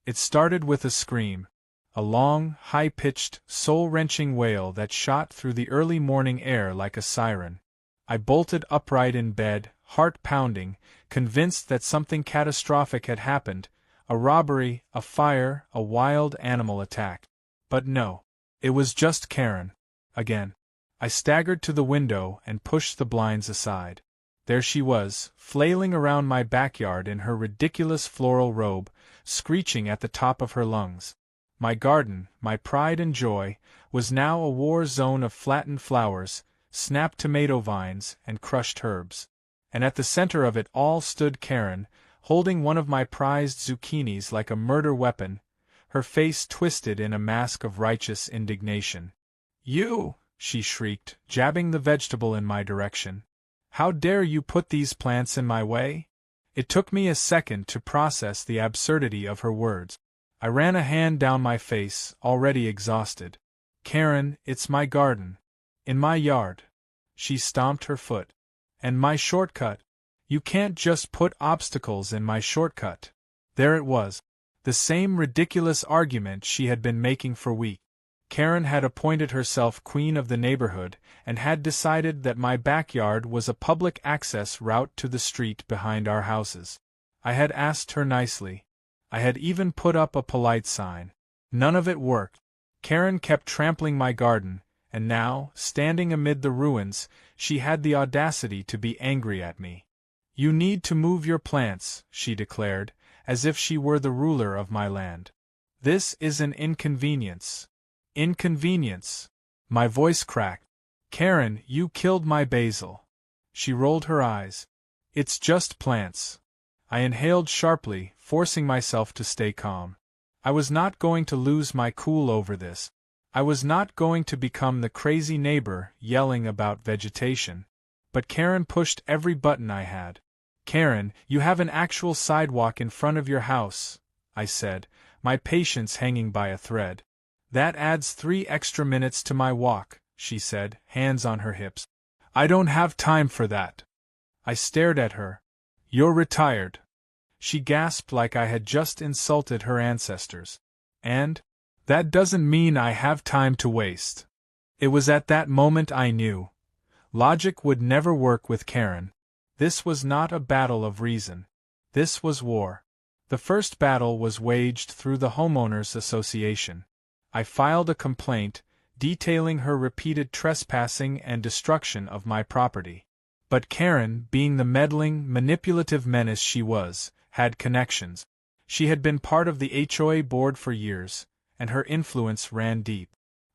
It started with a scream. A long, high-pitched, soul-wrenching wail that shot through the early morning air like a siren. I bolted upright in bed, heart pounding, convinced that something catastrophic had happened, a robbery, a fire, a wild animal attack. But no. It was just Karen. Again. I staggered to the window and pushed the blinds aside. There she was, flailing around my backyard in her ridiculous floral robe, screeching at the top of her lungs. My garden, my pride and joy, was now a war zone of flattened flowers, snapped tomato vines, and crushed herbs. And at the center of it all stood Karen, holding one of my prized zucchinis like a murder weapon, her face twisted in a mask of righteous indignation. "You!" she shrieked, jabbing the vegetable in my direction. "How dare you put these plants in my way?" It took me a second to process the absurdity of her words. I ran a hand down my face, already exhausted. "Karen, it's my garden. In my yard." She stomped her foot. "And my shortcut. You can't just put obstacles in my shortcut." There it was. The same ridiculous argument she had been making for weeks. Karen had appointed herself queen of the neighborhood, and had decided that my backyard was a public access route to the street behind our houses. I had asked her nicely. I had even put up a polite sign. None of it worked. Karen kept trampling my garden, and now, standing amid the ruins, she had the audacity to be angry at me. "You need to move your plants," she declared, as if she were the ruler of my land. "This is an inconvenience." "Inconvenience?" My voice cracked. "Karen, you killed my basil." She rolled her eyes. "It's just plants." I inhaled sharply, forcing myself to stay calm. I was not going to lose my cool over this. I was not going to become the crazy neighbor yelling about vegetation. But Karen pushed every button I had. "Karen, you have an actual sidewalk in front of your house," I said, my patience hanging by a thread. "That adds 3 extra minutes to my walk," she said, hands on her hips. "I don't have time for that." I stared at her. "You're retired." She gasped like I had just insulted her ancestors. "And? That doesn't mean I have time to waste." It was at that moment I knew. Logic would never work with Karen. This was not a battle of reason. This was war. The first battle was waged through the Homeowners Association. I filed a complaint, detailing her repeated trespassing and destruction of my property. But Karen, being the meddling, manipulative menace she was, had connections. She had been part of the HOA board for years, and her influence ran deep.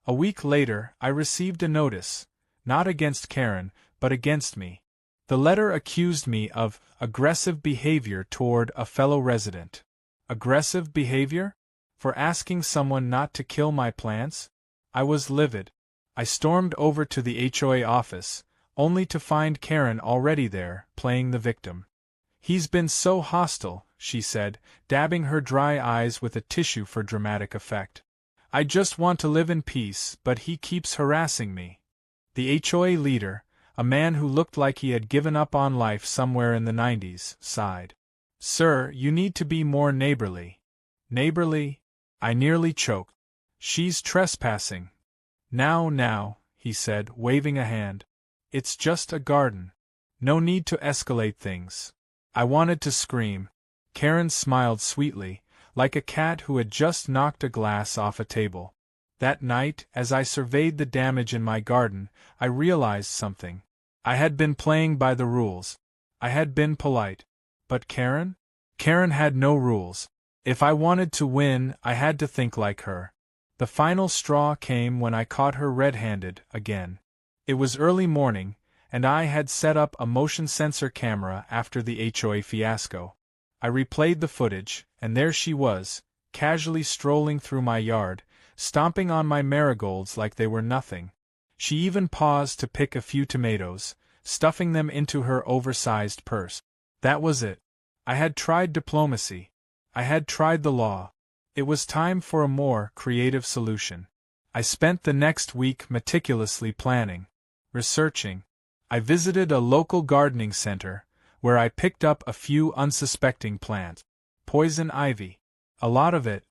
A week later, I received a notice, not against Karen, but against me. The letter accused me of aggressive behavior toward a fellow resident. Aggressive behavior? For asking someone not to kill my plants? I was livid. I stormed over to the HOA office, only to find Karen already there, playing the victim. "He's been so hostile," she said, dabbing her dry eyes with a tissue for dramatic effect. "I just want to live in peace, but he keeps harassing me." The HOA leader, a man who looked like he had given up on life somewhere in the 90s, sighed. "Sir, you need to be more neighborly." "Neighborly?" I nearly choked. "She's trespassing." Now, he said, waving a hand. "It's just a garden. No need to escalate things." I wanted to scream. Karen smiled sweetly, like a cat who had just knocked a glass off a table. That night, as I surveyed the damage in my garden, I realized something. I had been playing by the rules. I had been polite. But Karen? Karen had no rules. If I wanted to win, I had to think like her. The final straw came when I caught her red-handed, again. It was early morning, and I had set up a motion sensor camera after the HOA fiasco. I replayed the footage, and there she was, casually strolling through my yard, stomping on my marigolds like they were nothing. She even paused to pick a few tomatoes, stuffing them into her oversized purse. That was it. I had tried diplomacy. I had tried the law. It was time for a more creative solution. I spent the next week meticulously planning, researching. I visited a local gardening center, where I picked up a few unsuspecting plants. Poison ivy. A lot of it.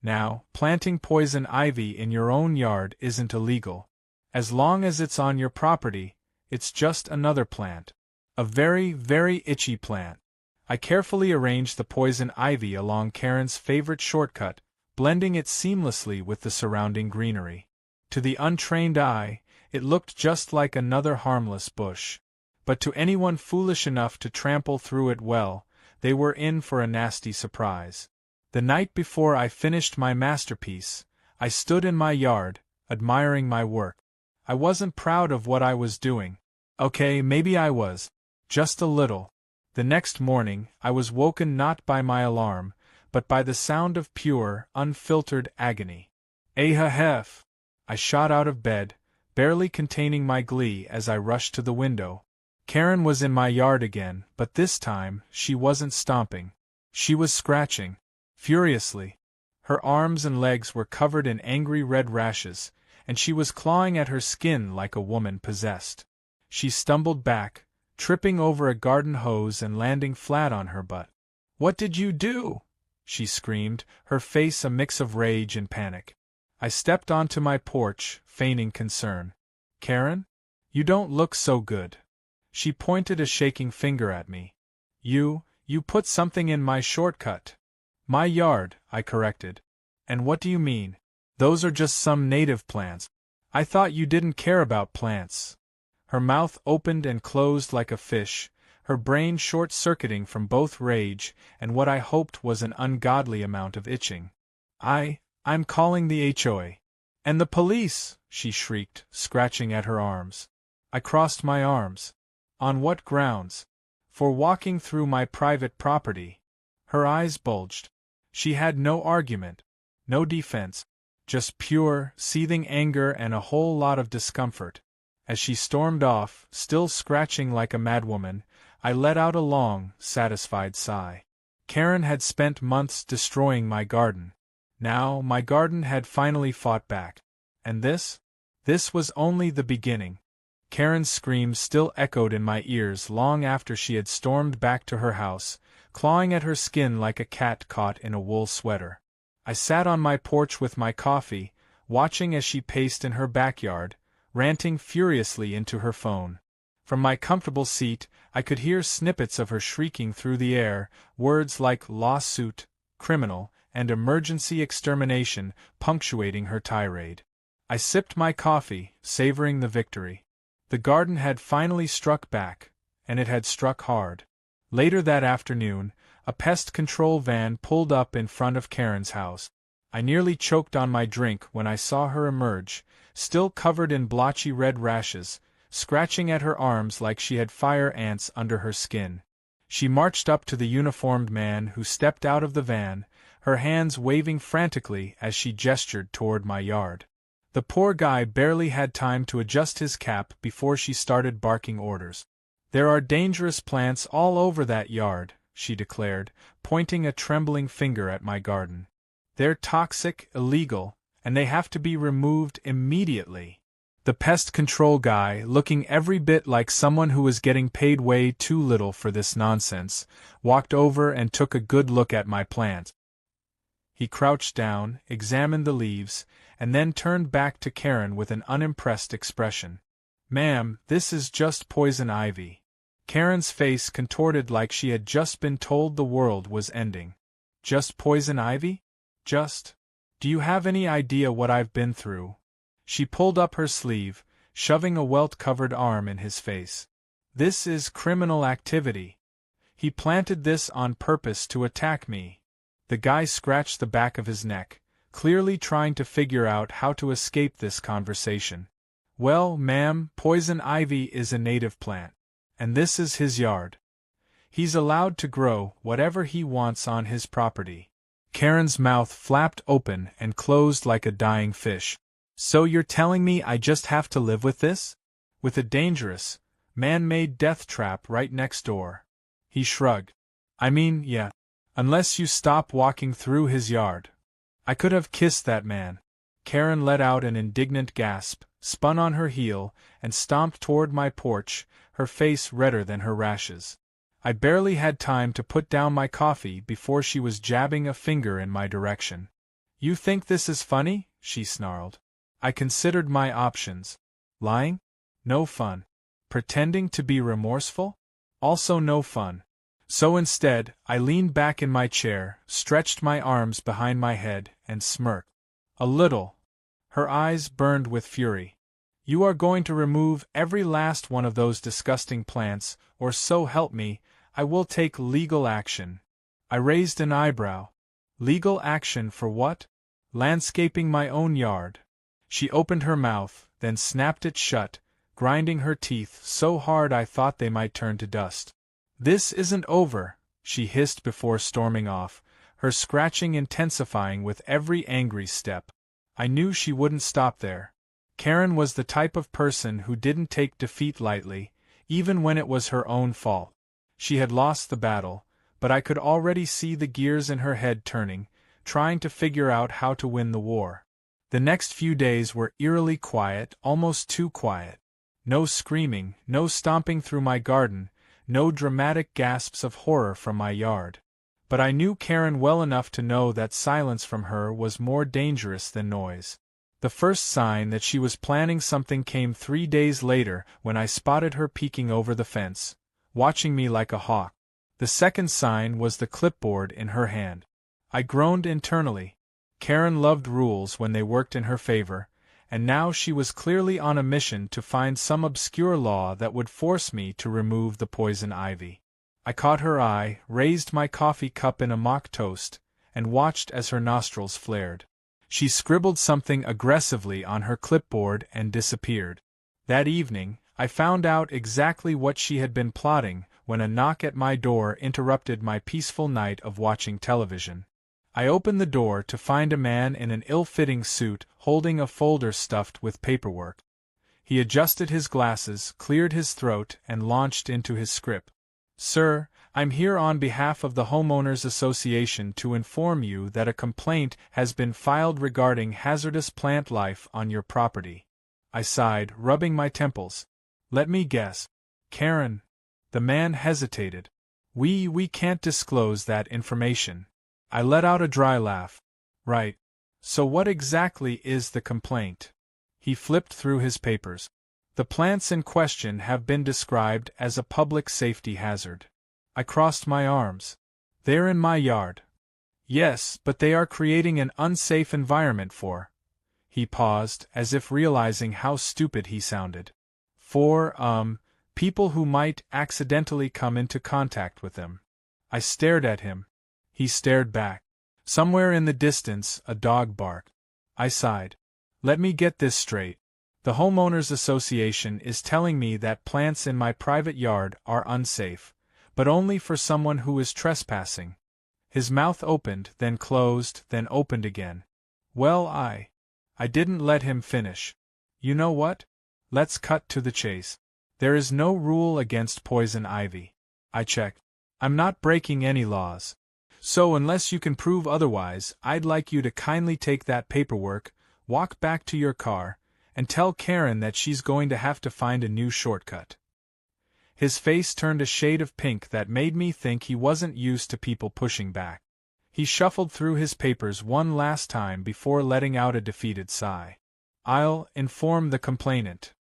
Now, planting poison ivy in your own yard isn't illegal. As long as it's on your property, it's just another plant. A very, very itchy plant. I carefully arranged the poison ivy along Karen's favorite shortcut, blending it seamlessly with the surrounding greenery. To the untrained eye, it looked just like another harmless bush. But to anyone foolish enough to trample through it, well, they were in for a nasty surprise. The night before I finished my masterpiece, I stood in my yard, admiring my work. I wasn't proud of what I was doing. Okay, maybe I was. Just a little. The next morning, I was woken not by my alarm, but by the sound of pure, unfiltered agony. Ahaf! I shot out of bed, barely containing my glee as I rushed to the window. Karen was in my yard again, but this time, she wasn't stomping. She was scratching. Furiously. Her arms and legs were covered in angry red rashes, and she was clawing at her skin like a woman possessed. She stumbled back, tripping over a garden hose and landing flat on her butt. "What did you do?" she screamed, her face a mix of rage and panic. I stepped onto my porch, feigning concern. "Karen? You don't look so good." She pointed a shaking finger at me. You put something in my shortcut." "My yard," I corrected. "And what do you mean? Those are just some native plants. I thought you didn't care about plants." Her mouth opened and closed like a fish, her brain short-circuiting from both rage and what I hoped was an ungodly amount of itching. I'm calling the HOA. "And the police!" she shrieked, scratching at her arms. I crossed my arms. "On what grounds?" "For walking through my private property." Her eyes bulged. She had no argument, no defense, just pure, seething anger and a whole lot of discomfort. As she stormed off, still scratching like a madwoman, I let out a long, satisfied sigh. Karen had spent months destroying my garden. Now, my garden had finally fought back. And this? This was only the beginning. Karen's screams still echoed in my ears long after she had stormed back to her house, clawing at her skin like a cat caught in a wool sweater. I sat on my porch with my coffee, watching as she paced in her backyard, ranting furiously into her phone. From my comfortable seat, I could hear snippets of her shrieking through the air, words like lawsuit, criminal, and emergency extermination punctuating her tirade. I sipped my coffee, savoring the victory. The garden had finally struck back, and it had struck hard. Later that afternoon, a pest control van pulled up in front of Karen's house. I nearly choked on my drink when I saw her emerge, still covered in blotchy red rashes, scratching at her arms like she had fire ants under her skin. She marched up to the uniformed man who stepped out of the van, her hands waving frantically as she gestured toward my yard. The poor guy barely had time to adjust his cap before she started barking orders. "There are dangerous plants all over that yard," she declared, pointing a trembling finger at my garden. "They're toxic, illegal, and they have to be removed immediately." The pest control guy, looking every bit like someone who was getting paid way too little for this nonsense, walked over and took a good look at my plant. He crouched down, examined the leaves, and then turned back to Karen with an unimpressed expression. "Ma'am, this is just poison ivy." Karen's face contorted like she had just been told the world was ending. "Just poison ivy? Just? Do you have any idea what I've been through?" She pulled up her sleeve, shoving a welt-covered arm in his face. "This is criminal activity. He planted this on purpose to attack me." The guy scratched the back of his neck, clearly trying to figure out how to escape this conversation. "Well, ma'am, poison ivy is a native plant. And this is his yard. He's allowed to grow whatever he wants on his property." Karen's mouth flapped open and closed like a dying fish. "So you're telling me I just have to live with this? With a dangerous, man-made death trap right next door?" He shrugged. "I mean, yeah. Unless you stop walking through his yard." I could have kissed that man. Karen let out an indignant gasp, spun on her heel, and stomped toward my porch, her face redder than her rashes. I barely had time to put down my coffee before she was jabbing a finger in my direction. "You think this is funny?" she snarled. I considered my options. Lying? No fun. Pretending to be remorseful? Also no fun. So instead, I leaned back in my chair, stretched my arms behind my head, and smirked. A little. Her eyes burned with fury. "You are going to remove every last one of those disgusting plants, or so help me, I will take legal action." I raised an eyebrow. Legal action for what? Landscaping my own yard. She opened her mouth, then snapped it shut, grinding her teeth so hard I thought they might turn to dust. "This isn't over," she hissed before storming off, her scratching intensifying with every angry step. I knew she wouldn't stop there. Karen was the type of person who didn't take defeat lightly, even when it was her own fault. She had lost the battle, but I could already see the gears in her head turning, trying to figure out how to win the war. The next few days were eerily quiet, almost too quiet. No screaming, no stomping through my garden, no dramatic gasps of horror from my yard. But I knew Karen well enough to know that silence from her was more dangerous than noise. The first sign that she was planning something came 3 days later when I spotted her peeking over the fence, watching me like a hawk. The second sign was the clipboard in her hand. I groaned internally. Karen loved rules when they worked in her favor, and now she was clearly on a mission to find some obscure law that would force me to remove the poison ivy. I caught her eye, raised my coffee cup in a mock toast, and watched as her nostrils flared. She scribbled something aggressively on her clipboard and disappeared. That evening, I found out exactly what she had been plotting when a knock at my door interrupted my peaceful night of watching television. I opened the door to find a man in an ill-fitting suit holding a folder stuffed with paperwork. He adjusted his glasses, cleared his throat, and launched into his script. "Sir, I'm here on behalf of the Homeowners Association to inform you that a complaint has been filed regarding hazardous plant life on your property." I sighed, rubbing my temples. "Let me guess. Karen." The man hesitated. We can't disclose that information." I let out a dry laugh. "Right. So what exactly is the complaint?" He flipped through his papers. "The plants in question have been described as a public safety hazard." I crossed my arms. "They're in my yard." "Yes, but they are creating an unsafe environment for—" He paused, as if realizing how stupid he sounded. "For, people who might accidentally come into contact with them." I stared at him. He stared back. Somewhere in the distance, a dog barked. I sighed. "Let me get this straight. The Homeowners Association is telling me that plants in my private yard are unsafe, but only for someone who is trespassing." His mouth opened, then closed, then opened again. Well, I didn't let him finish. "You know what? Let's cut to the chase. There is no rule against poison ivy." I checked. "I'm not breaking any laws. So unless you can prove otherwise, I'd like you to kindly take that paperwork, walk back to your car, and tell Karen that she's going to have to find a new shortcut." His face turned a shade of pink that made me think he wasn't used to people pushing back. He shuffled through his papers one last time before letting out a defeated sigh. "I'll inform the complainant."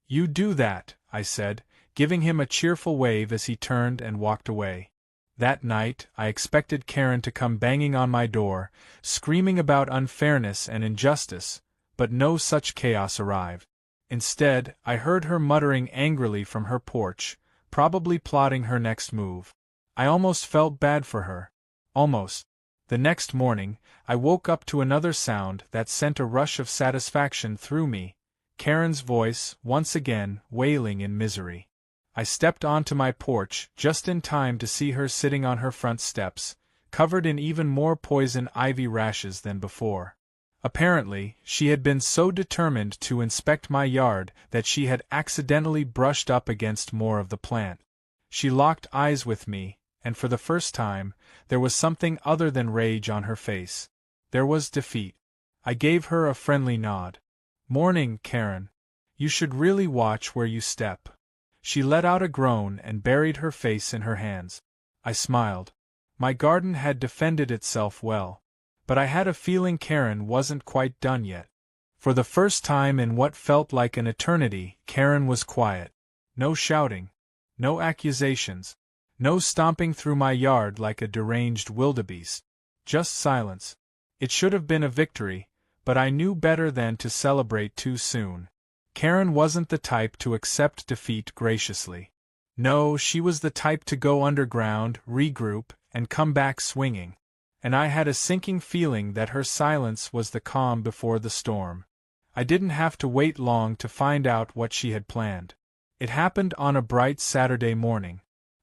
"You do that," I said, giving him a cheerful wave as he turned and walked away. That night, I expected Karen to come banging on my door, screaming about unfairness and injustice, but no such chaos arrived. Instead, I heard her muttering angrily from her porch, probably plotting her next move. I almost felt bad for her. Almost. The next morning, I woke up to another sound that sent a rush of satisfaction through me, Karen's voice, once again, wailing in misery. I stepped onto my porch just in time to see her sitting on her front steps, covered in even more poison ivy rashes than before. Apparently, she had been so determined to inspect my yard that she had accidentally brushed up against more of the plant. She locked eyes with me, and for the first time, there was something other than rage on her face. There was defeat. I gave her a friendly nod. "Morning, Karen. You should really watch where you step." She let out a groan and buried her face in her hands. I smiled. My garden had defended itself well. But I had a feeling Karen wasn't quite done yet. For the first time in what felt like an eternity, Karen was quiet. No shouting. No accusations. No stomping through my yard like a deranged wildebeest. Just silence. It should have been a victory, but I knew better than to celebrate too soon. Karen wasn't the type to accept defeat graciously. No, she was the type to go underground, regroup, and come back swinging. And I had a sinking feeling that her silence was the calm before the storm. I didn't have to wait long to find out what she had planned. It happened on a bright Saturday morning.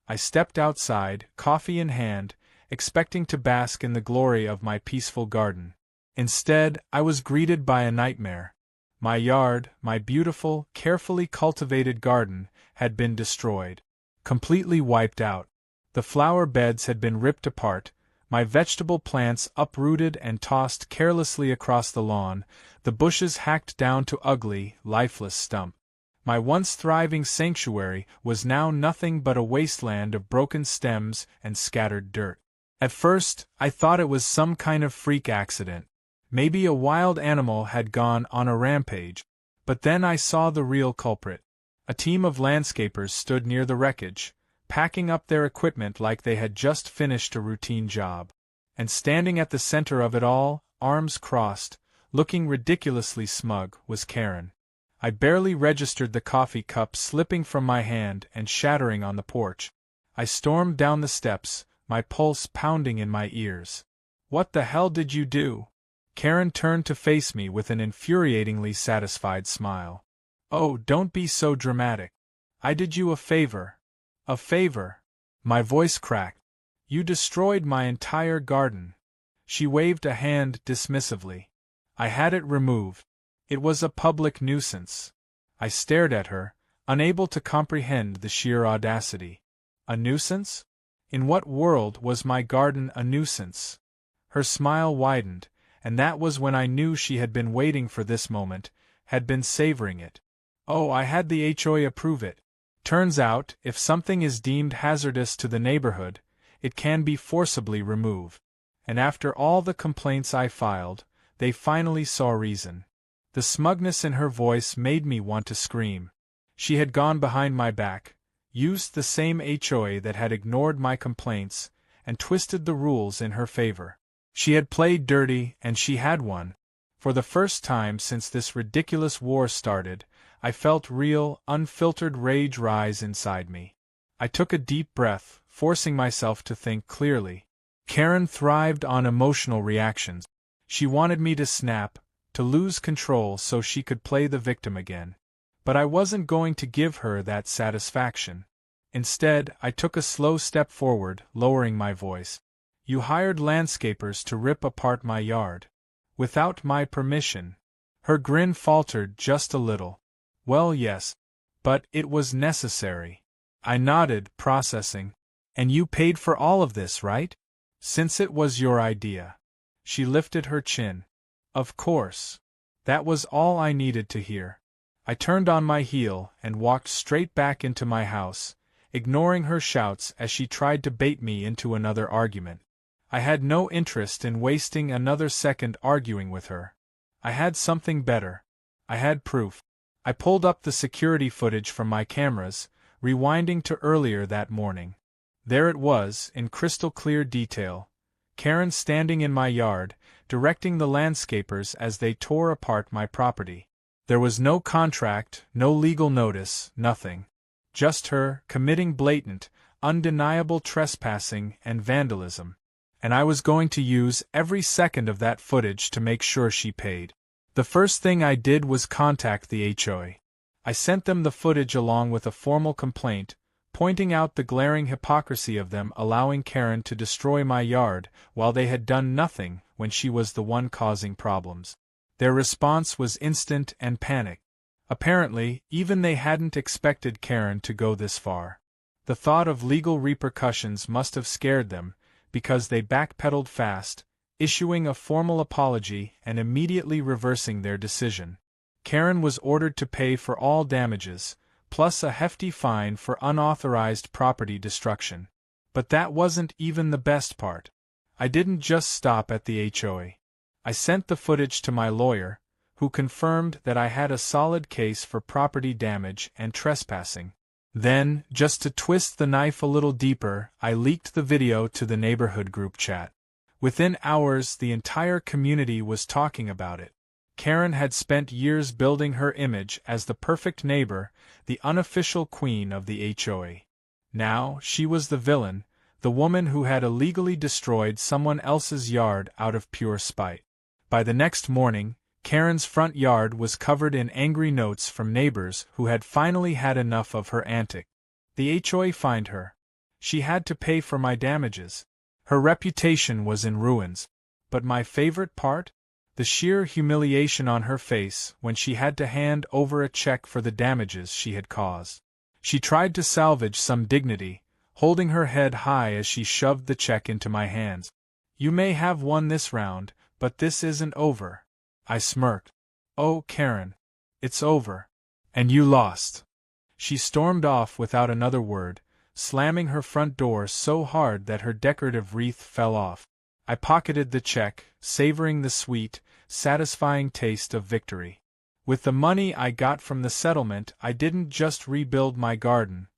I stepped outside, coffee in hand, expecting to bask in the glory of my peaceful garden. Instead, I was greeted by a nightmare. My yard, my beautiful, carefully cultivated garden, had been destroyed. Completely wiped out. The flower beds had been ripped apart, my vegetable plants uprooted and tossed carelessly across the lawn, the bushes hacked down to ugly, lifeless stumps. My once thriving sanctuary was now nothing but a wasteland of broken stems and scattered dirt. At first, I thought it was some kind of freak accident. Maybe a wild animal had gone on a rampage. But then I saw the real culprit. A team of landscapers stood near the wreckage, packing up their equipment like they had just finished a routine job. And standing at the center of it all, arms crossed, looking ridiculously smug, was Karen. I barely registered the coffee cup slipping from my hand and shattering on the porch. I stormed down the steps, my pulse pounding in my ears. "What the hell did you do?" Karen turned to face me with an infuriatingly satisfied smile. "Oh, don't be so dramatic. I did you a favor." "A favor?" My voice cracked. "You destroyed my entire garden." She waved a hand dismissively. "I had it removed. It was a public nuisance." I stared at her, unable to comprehend the sheer audacity. A nuisance? In what world was my garden a nuisance? Her smile widened, and that was when I knew she had been waiting for this moment, had been savoring it. "Oh, I had the HOA approve it. Turns out, if something is deemed hazardous to the neighborhood, it can be forcibly removed. And after all the complaints I filed, they finally saw reason." The smugness in her voice made me want to scream. She had gone behind my back, used the same HOA that had ignored my complaints, and twisted the rules in her favor. She had played dirty, and she had won. For the first time since this ridiculous war started, I felt real, unfiltered rage rise inside me. I took a deep breath, forcing myself to think clearly. Karen thrived on emotional reactions. She wanted me to snap, to lose control so she could play the victim again. But I wasn't going to give her that satisfaction. Instead, I took a slow step forward, lowering my voice. "You hired landscapers to rip apart my yard. Without my permission." Her grin faltered just a little. "Well, yes. But it was necessary." I nodded, processing. "And you paid for all of this, right? Since it was your idea." She lifted her chin. "Of course." That was all I needed to hear. I turned on my heel and walked straight back into my house, ignoring her shouts as she tried to bait me into another argument. I had no interest in wasting another second arguing with her. I had something better. I had proof. I pulled up the security footage from my cameras, rewinding to earlier that morning. There it was, in crystal clear detail. Karen standing in my yard, directing the landscapers as they tore apart my property. There was no contract, no legal notice, nothing. Just her, committing blatant, undeniable trespassing and vandalism. And I was going to use every second of that footage to make sure she paid. The first thing I did was contact the HOA. I sent them the footage along with a formal complaint, pointing out the glaring hypocrisy of them allowing Karen to destroy my yard while they had done nothing when she was the one causing problems. Their response was instant and panic. Apparently, even they hadn't expected Karen to go this far. The thought of legal repercussions must have scared them, because they backpedaled fast, issuing a formal apology and immediately reversing their decision. Karen was ordered to pay for all damages, plus a hefty fine for unauthorized property destruction. But that wasn't even the best part. I didn't just stop at the HOA. I sent the footage to my lawyer, who confirmed that I had a solid case for property damage and trespassing. Then, just to twist the knife a little deeper, I leaked the video to the neighborhood group chat. Within hours, the entire community was talking about it. Karen had spent years building her image as the perfect neighbor, the unofficial queen of the HOA. Now, she was the villain, the woman who had illegally destroyed someone else's yard out of pure spite. By the next morning, Karen's front yard was covered in angry notes from neighbors who had finally had enough of her antic. The HOA fined her. She had to pay for my damages. Her reputation was in ruins. But my favorite part? The sheer humiliation on her face when she had to hand over a check for the damages she had caused. She tried to salvage some dignity, holding her head high as she shoved the check into my hands. "You may have won this round, but this isn't over." I smirked. "Oh, Karen. It's over. And you lost." She stormed off without another word, slamming her front door so hard that her decorative wreath fell off. I pocketed the check, savoring the sweet, satisfying taste of victory. With the money I got from the settlement, I didn't just rebuild my garden.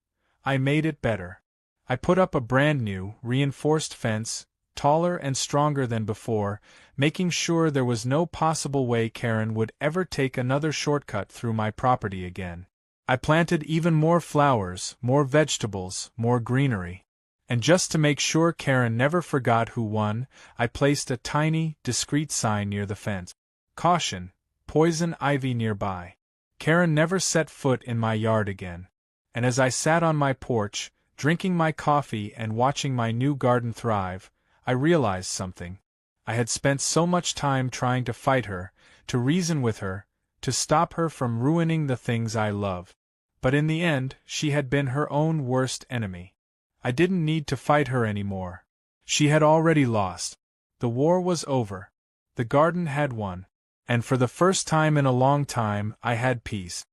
I made it better. I put up a brand new, reinforced fence, taller and stronger than before, making sure there was no possible way Karen would ever take another shortcut through my property again. I planted even more flowers, more vegetables, more greenery. And just to make sure Karen never forgot who won, I placed a tiny, discreet sign near the fence. "Caution, poison ivy nearby." Karen never set foot in my yard again. And as I sat on my porch, drinking my coffee and watching my new garden thrive, I realized something. I had spent so much time trying to fight her, to reason with her, to stop her from ruining the things I love. But in the end, she had been her own worst enemy. I didn't need to fight her anymore. She had already lost. The war was over. The garden had won. And for the first time in a long time, I had peace.